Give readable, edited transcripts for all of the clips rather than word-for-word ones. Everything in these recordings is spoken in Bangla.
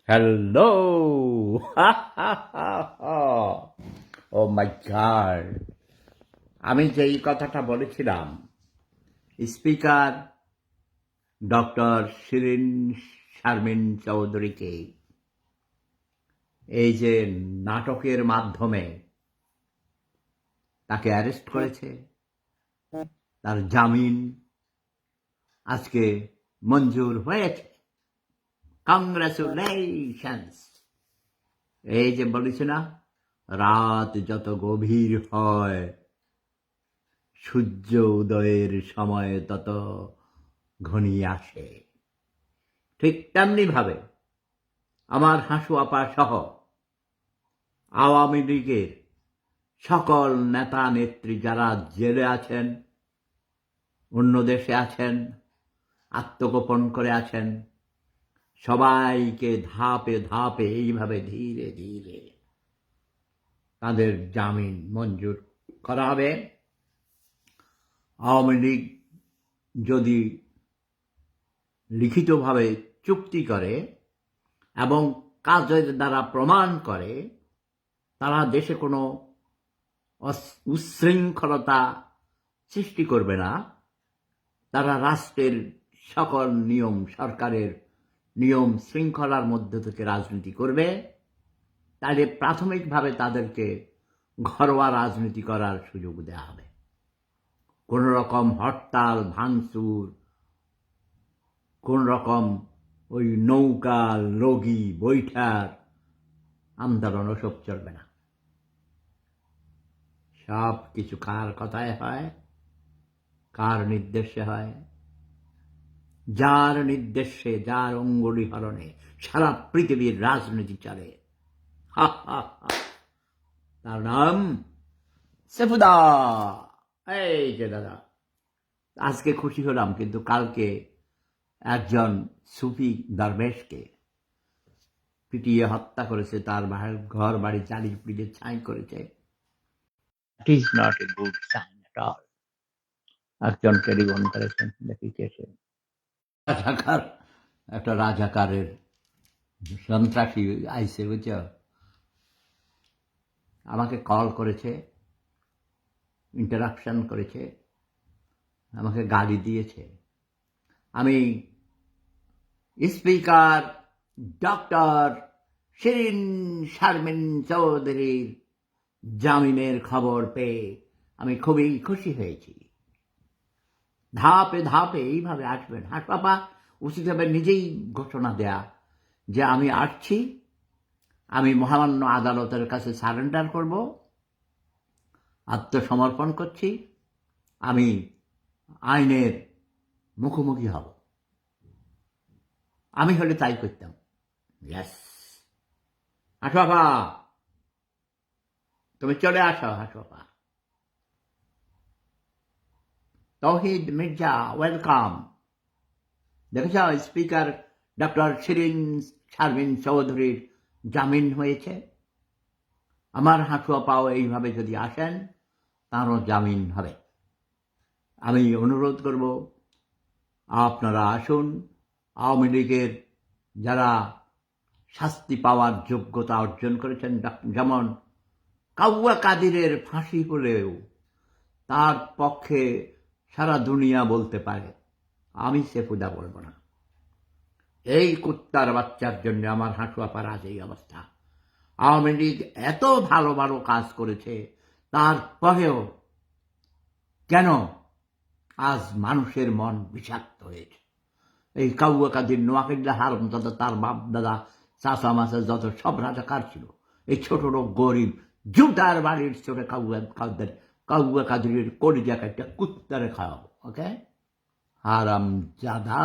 হ্যালো! ও মাই গড! আমি যেই কথাটা বলেছিলাম, স্পিকার ডক্টর শিরিন শারমিন চৌধুরীকে এই যে নাটকের মাধ্যমে তাকে অ্যারেস্ট করেছে, তার জামিন আজকে মঞ্জুর হয়েছে। কংগ্রাচুলেশনস! এই যে বলেছে না, রাত যত গভীর হয় সূর্য উদয়ের সময় তত ঘনিয়ে আসে, ঠিক তেমনি ভাবে আমার হাসু আপা সহ আওয়ামী লীগের সকল নেতা নেত্রী যারা জেলে আছেন, অন্য দেশে আছেন, আত্মগোপন করে আছেন, সবাইকে ধাপে ধাপে এইভাবে ধীরে ধীরে তাদের জামিন মঞ্জুর করা হবে। আওয়ামী লীগ যদি লিখিতভাবে চুক্তি করে এবং কাজের দ্বারা প্রমাণ করে তারা দেশে কোনো উচ্ছৃঙ্খলতা সৃষ্টি করবে না, তারা রাষ্ট্রের সকল নিয়ম, সরকারের নিয়ম শৃঙ্খলার মধ্যে থেকে রাজনীতি করবে, তাহলে প্রাথমিকভাবে তাদেরকে ঘরোয়া রাজনীতি করার সুযোগ দেওয়া হবে। কোন রকম হরতাল, ভাঙচুর, কোন রকম ওই নৌকা লগি বৈঠার আন্দোলন ওসব চলবে না। সব কিছু কার কথায় হয়, কার নির্দেশে হয়? যার নির্দেশে, যার অঙ্গুলি হরণে সারা পৃথিবীর রাজনীতি চলে, তার নাম সেফুদা। এই যে দাদা, আজকে খুশি হলাম, কিন্তু কালকে একজন সুফি দরবেশকে পিটিয়ে হত্যা করেছে, তার ঘর বাড়ি চালিয়ে পুড়িয়ে ছাই করেছে। It is not a good sign at all. একজন টেলিফোন করেছেন, দেখি কে সে। রাজাকার, একটা রাজাকারের সন্ত্রাসী আইসে, বুঝছ, আমাকে কল করেছে, ইন্টারাকশন করেছে, আমাকে গালি দিয়েছে। আমি স্পিকার ডক্টর শিরিন শারমিন চৌধুরীর জামিনের খবর পেয়ে আমি খুবই খুশি হয়েছি। ধাপে ধাপে এইভাবে আসবেন। হাসপাপা উচিত হবে নিজেই ঘোষণা দেয়া যে আমি আসছি, আমি মহামান্য আদালতের কাছে সারেন্ডার করব, আত্মসমর্পণ করছি, আমি আইনের মুখোমুখি হব। আমি হলে তাই করতাম। ইয়েস, হাসপাপা তুমি চলে আসো। হাসপাপা তৌহিদ মির্জা, ওয়েলকাম। দেখেছ, স্পিকার ডক্টর শিরিন শারমিন চৌধুরীর জামিন হয়েছে। আমার হাসুয়াপাও এইভাবে যদি আসেন, তাঁরও জামিন হবে। আমি অনুরোধ করব, আপনারা আসুন। আওয়ামী লীগের যারা শাস্তি পাওয়ার যোগ্যতা অর্জন করেছেন, যেমন কাউয়া কাদিরের ফাঁসি হলেও তার পক্ষে সারা দুনিয়া বলতে পারে, আমি সেফুদা বলবো না। এই কুত্তার বাচ্চার জন্য আমার হাসুয়াপার আজ এই অবস্থা। আওয়ামী লীগ এত ভালো ভালো কাজ করেছে, তারপরেও কেন আজ মানুষের মন বিষাক্ত হয়েছে? এই কাউয়া কাদির, নোয়াখিল্লা হারম দাদা, তার বাপ দাদা, চাষা মাসা যত সব রাজাকার ছিল, এই ছোট লোক গরিব জুটার বাড়ির ছোটে কাউয়া কাদিরের কলিজা একটা কুত্তারে খাওয়াবো। ওকে, হারাম জাদা,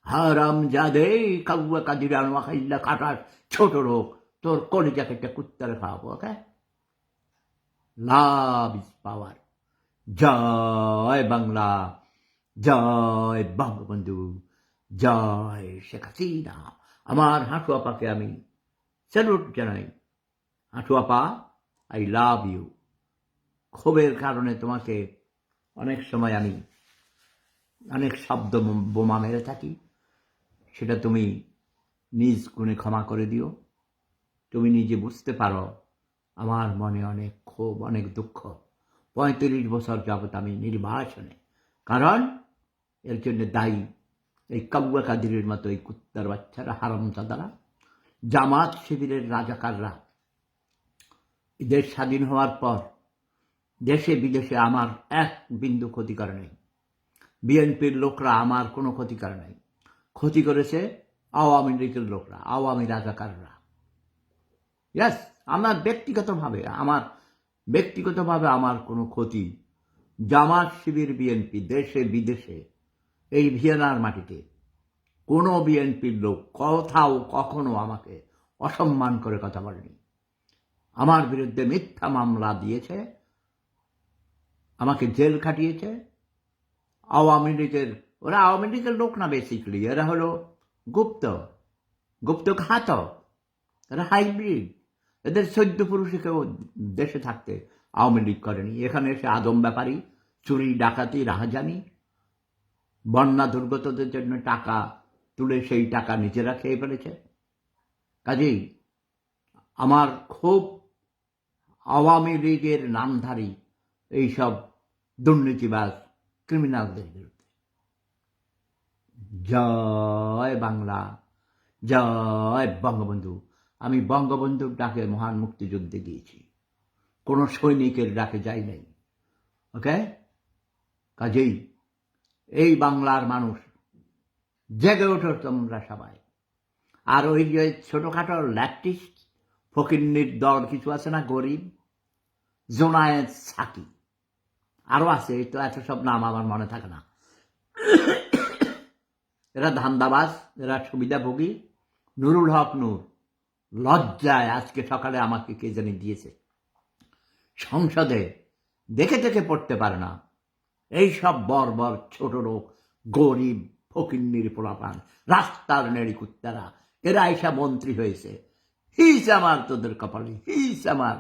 হারাম জাদে, কাউয়া কাদিরা নোয়াখিল্লা কাটার ছোট লোক, তোর কলিজাকে একটা কুত্তারে খাওয়াবো। ওকে, লাভ ইজ পাওয়ার। জয় বাংলা, জয় বঙ্গবন্ধু, জয় শেখ হাসিনা। আমার হাঁটু আপাকে আমি স্যালুট জানাই। হাঁটু আপা, আই লাভ ইউ। ক্ষোভের কারণে তোমাকে অনেক সময় আমি অনেক শব্দ বোমা মেরে থাকি, সেটা তুমি নিজ গুণে ক্ষমা করে দিও। তুমি নিজে বুঝতে পারো আমার মনে অনেক ক্ষোভ, অনেক দুঃখ। 35 বছর যাবৎ আমি নির্বাসনে, কারণ এর জন্য দায়ী এই কাউয়া কাদিরের মতো এই কুত্তার বাচ্চারা, হারামজাদারা, জামাত শিবিরের রাজাকাররা। দেশ স্বাধীন হওয়ার পর দেশে বিদেশে আমার এক বিন্দু ক্ষতি করে নাই। বিএনপির লোকরা আমার কোনো ক্ষতি করে নাই। ক্ষতি করেছে আওয়ামী লীগের লোকরা, আওয়ামী রাজাকাররা। ইয়াস, আমার ব্যক্তিগতভাবে আমার কোনো ক্ষতি জামাত শিবির, বিএনপি, দেশে বিদেশে, এই ভিয়েনার মাটিতে কোনো বিএনপির লোক কোথাও কখনো আমাকে অসম্মান করে কথা বলেনি। আমার বিরুদ্ধে মিথ্যা মামলা দিয়েছে, আমাকে জেল খাটিয়েছে। আওয়ামী লীগের লোক না, বেসিক্যালি এরা হলো গুপ্ত ঘাতক, এরা হাইব্রিড। এদের 14 পুরুষে কেউ দেশে থাকতে আওয়ামী লীগ করেনি। এখানে এসে আদম ব্যাপারী, চুরি ডাকাতি, রাহাজানি, বন্যা দুর্গতদের জন্য টাকা তুলে সেই টাকা নিজেরা খেয়ে ফেলেছে। কাজেই আমার খুব আওয়ামী লীগের নামধারী এইসব দুর্নীতিবাজ ক্রিমিনালদের বিরুদ্ধে। জয় বাংলা, জয় বঙ্গবন্ধু। আমি বঙ্গবন্ধুর ডাকে মহান মুক্তিযুদ্ধে গিয়েছি, কোনো সৈনিকের ডাকে যাই নাই। ওকে, কাজেই এই বাংলার মানুষ জেগে ওঠো তোমরা সবাই। আর ওই যে ছোটখাটো ল্যাকটিস্ট ফকিন্নির দল কিছু আছে না, গরিব, জোনায়েদ সাকি, আরো আছে, তো এত সব নাম আমার মনে থাকে না। এরা ধান্দাবাজ, এরা সুবিধাভোগী। নুরুল হক নূর লজ্জায় আজকে সকালে আমাকে কে জানি দিয়েছে, সংসদে দেখে পড়তে পারে না। এই সব বর্বর ছোট লোক, গরিব ফকিন্নির পোলাপান, রাস্তার নেড়ি কুত্তারা, এরা এসব মন্ত্রী হয়েছে। হিস আমার তোদের কপালে, হিস আমার।